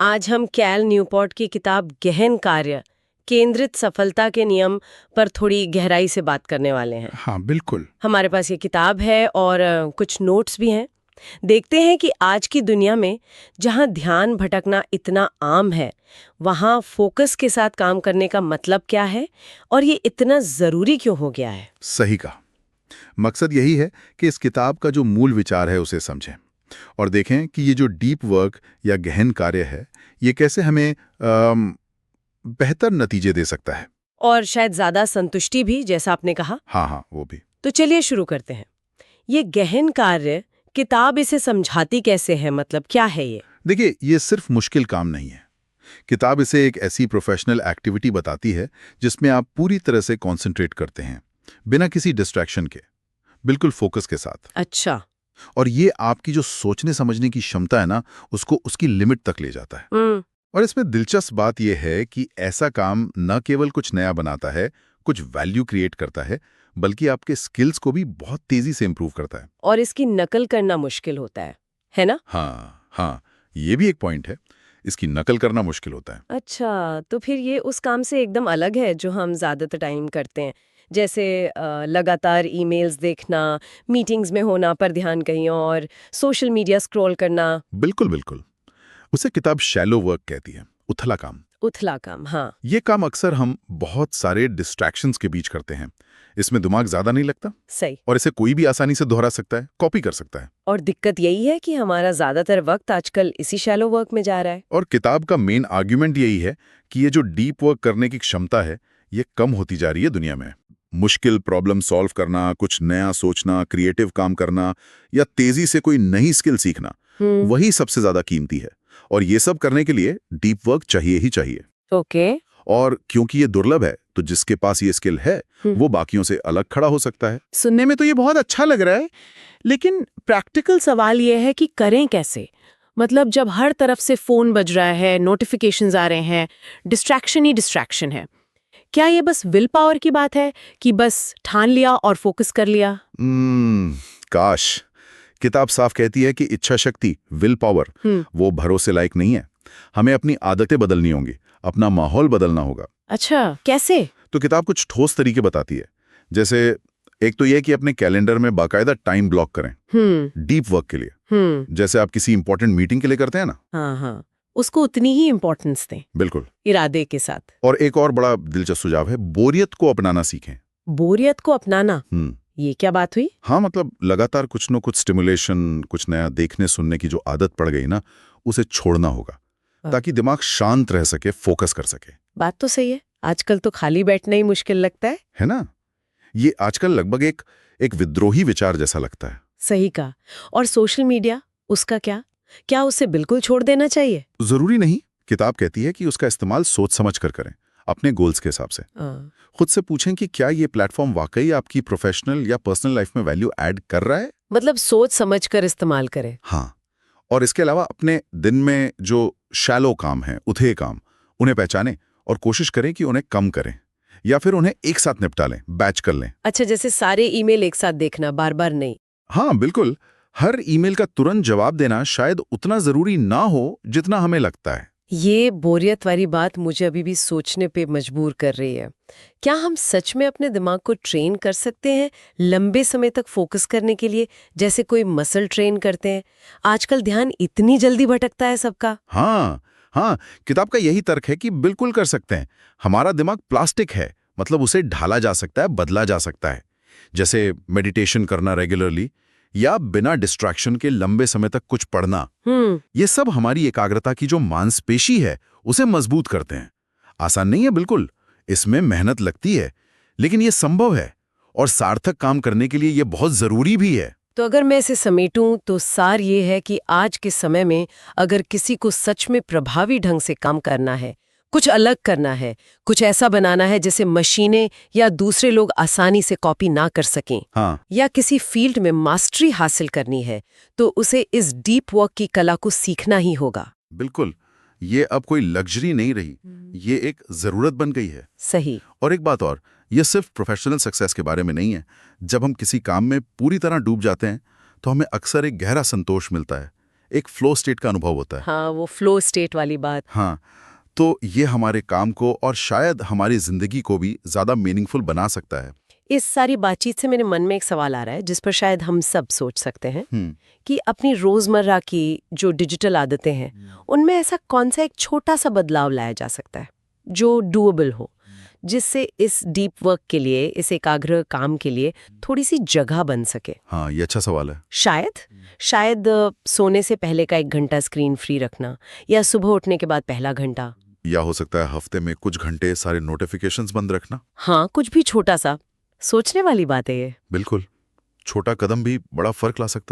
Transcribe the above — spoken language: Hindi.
आज हम कैल न्यूपोर्ट की किताब गहन कार्य केंद्रित सफलता के नियम पर थोड़ी गहराई से बात करने वाले हैं। हाँ बिल्कुल। हमारे पास ये किताब है और कुछ नोट्स भी हैं। देखते हैं कि आज की दुनिया में जहाँ ध्यान भटकना इतना आम है, वहाँ फोकस के साथ काम करने का मतलब क्या है और ये इतना ज़रूरी क्यों हो गया है। सही कहा। मकसद यही है कि इस किताब का जो मूल विचार है उसे समझें और देखें कि ये जो डीप वर्क या गहन कार्य है ये कैसे हमें बेहतर नतीजे दे सकता है। और शायद ज़्यादा संतुष्टि भी, जैसा आपने कहा। हाँ वो भी। तो चलिए शुरू करते हैं। ये गहन कार्य किताब इसे समझाती कैसे है, मतलब क्या है ये? देखिए, ये सिर्फ मुश्किल काम नहीं है। किताब इसे एक ऐसी प्रोफेशनल एक्टिविटी बताती है जिसमें आप पूरी तरह से कंसंट्रेट करते हैं, बिना किसी डिस्ट्रैक्शन के, बिल्कुल फोकस के साथ। अच्छा। और ये आपकी जो सोचने समझने की क्षमता है ना, उसको उसकी लिमिट तक ले जाता है। और इसमें दिलचस्प बात यह है कि ऐसा काम न केवल कुछ नया बनाता है, कुछ वैल्यू क्रिएट करता है, बल्कि आपके स्किल्स को भी बहुत तेजी से इंप्रूव करता है। और इसकी नकल करना मुश्किल होता है ना? हाँ, ये भी एक पॉइंट है। इसकी नकल करना मुश्किल होता है। अच्छा, तो फिर ये उस काम से एकदम अलग है जो हम ज्यादातर टाइम करते हैं, जैसे लगातार ईमेल्स देखना, मीटिंग्स में होना पर ध्यान कहीं और, सोशल मीडिया स्क्रॉल करना। बिल्कुल बिल्कुल। उसे किताब शैलो वर्क कहती है, उथला काम। उथला काम, हाँ। ये काम अक्सर हम बहुत सारे डिस्ट्रैक्शंस के बीच करते हैं। इसमें दिमाग ज्यादा नहीं लगता सही। और इसे कोई भी आसानी से दोहरा सकता है, कॉपी कर सकता है। और दिक्कत यही है कि हमारा ज्यादातर वक्त आजकल इसी शैलो वर्क में जा रहा है। और किताब का मेन आर्ग्यूमेंट यही है कि ये जो डीप वर्क करने की क्षमता है, ये कम होती जा रही है दुनिया में। मुश्किल प्रॉब्लम सॉल्व करना, कुछ नया सोचना, क्रिएटिव काम करना या तेजी से कोई नई स्किल सीखना, वही सबसे ज्यादा कीमती है। और ये सब करने के लिए डीप वर्क चाहिए ही चाहिए। ओके। और क्योंकि ये दुर्लभ है, तो जिसके पास ये स्किल है वो बाकियों से अलग खड़ा हो सकता है। सुनने में तो ये बहुत अच्छा लग रहा है, लेकिन प्रैक्टिकल सवाल ये है कि करें कैसे? मतलब जब हर तरफ से फोन बज रहा है, नोटिफिकेशंस आ रहे हैं, डिस्ट्रैक्शन ही डिस्ट्रैक्शन है। क्या ये बस विल पावर की बात है कि बस ठान लिया और फोकस कर लिया? काश। किताब साफ कहती है कि इच्छा शक्ति, विल पावर, वो भरोसे लायक नहीं है। हमें अपनी आदतें बदलनी होंगी, अपना माहौल बदलना होगा। अच्छा, कैसे? तो किताब कुछ ठोस तरीके बताती है। जैसे एक तो यह कि अपने कैलेंडर में बाकायदा टाइम ब्लॉक करें डीप वर्क के लिए। जैसे आप किसी इंपॉर्टेंट मीटिंग के लिए करते हैं ना। हाँ, उसको उतनी ही इंपॉर्टेंस दें, बिल्कुल, इरादे के साथ। और एक और बड़ा दिलचस्प सुझाव है, बोरियत को अपनाना सीखें। बोरियत को अपनाना? ये क्या बात हुई? हाँ, मतलब लगातार कुछ न कुछ स्टिमुलेशन, कुछ नया देखने सुनने की जो आदत पड़ गई ना, उसे छोड़ना होगा ताकि दिमाग शांत रह सके, फोकस कर सके। बात तो सही है। आजकल तो खाली बैठना ही मुश्किल लगता है ना? ये आजकल लगभग एक विद्रोही विचार जैसा लगता है। सही कहा। और सोशल मीडिया, उसका क्या उसे बिल्कुल छोड़ देना चाहिए? जरूरी नहीं। किताब कहती है कि उसका इस्तेमाल सोच समझ कर करें, अपने गोल्स के हिसाब से। खुद से पूछें कि क्या ये प्लेटफॉर्म वाकई आपकी प्रोफेशनल या पर्सनल लाइफ में वैल्यू ऐड कर रहा है। मतलब सोच समझ कर इस्तेमाल करें। हाँ, और इसके अलावा अपने दिन में जो शैलो काम है, उथे काम, उन्हें पहचानें और कोशिश करें कि उन्हें कम करें या फिर उन्हें एक साथ निपटा लें, बैच कर लें। अच्छा, जैसे सारे ईमेल एक साथ देखना, बार बार नहीं। हाँ बिल्कुल। हर ईमेल का तुरंत जवाब देना शायद उतना जरूरी ना हो जितना हमें लगता है। ये बोरियत वाली बात मुझे अभी भी सोचने पे मजबूर कर रही है। क्या हम सच में अपने दिमाग को ट्रेन कर सकते हैं लंबे समय तक फोकस करने के लिए, जैसे कोई मसल ट्रेन करते हैं? आजकल ध्यान इतनी जल्दी भटकता है सबका। हाँ, किताब का यही तर्क है कि बिल्कुल कर सकते हैं। हमारा दिमाग प्लास्टिक है, मतलब उसे ढाला जा सकता है, बदला जा सकता है। जैसे मेडिटेशन करना रेगुलरली या बिना डिस्ट्रैक्शन के लंबे समय तक कुछ पढ़ना, ये सब हमारी एकाग्रता की जो मांसपेशी है उसे मजबूत करते हैं। आसान नहीं है बिल्कुल, इसमें मेहनत लगती है, लेकिन ये संभव है और सार्थक काम करने के लिए ये बहुत जरूरी भी है। तो अगर मैं इसे समेटूं तो सार ये है कि आज के समय में अगर किसी को सच में प्रभावी ढंग से काम करना है, कुछ अलग करना है, कुछ ऐसा बनाना है जिसे मशीनें या दूसरे लोग आसानी से कॉपी ना कर सकें, या किसी फील्ड में मास्टरी हासिल करनी है, तो उसे इस डीप वर्क की कला को सीखना ही होगा। बिल्कुल, ये अब कोई लग्जरी नहीं रही, ये एक जरूरत बन गई है। सही। और एक बात और, ये सिर्फ प्रोफेशनल सक्सेस के बारे में नहीं है। जब हम किसी काम में पूरी तरह डूब जाते हैं तो हमें अक्सर एक गहरा संतोष मिलता है, एक फ्लो स्टेट का अनुभव होता है। हाँ, वो फ्लो स्टेट वाली बात। हाँ, तो ये हमारे काम को और शायद हमारी जिंदगी को भी ज्यादा मीनिंगफुल बना सकता है। इस सारी बातचीत से मेरे मन में एक सवाल आ रहा है जिस पर शायद हम सब सोच सकते हैं कि अपनी रोजमर्रा की जो डिजिटल आदतें हैं उनमें ऐसा कौन सा एक छोटा सा बदलाव लाया जा सकता है जो डूएबल हो, जिससे इस डीप वर्क के लिए, इस एकाग्र काम के लिए थोड़ी सी जगह बन सके। हाँ, ये अच्छा सवाल है। शायद सोने से पहले का 1 घंटा स्क्रीन फ्री रखना, या सुबह उठने के बाद पहला घंटा, या हो सकता है हफ्ते में कुछ घंटे सारे नोटिफिकेशंस बंद रखना। हाँ, कुछ भी छोटा सा। सोचने वाली बात है ये। बिल्कुल, छोटा कदम भी बड़ा फर्क ला सकता है।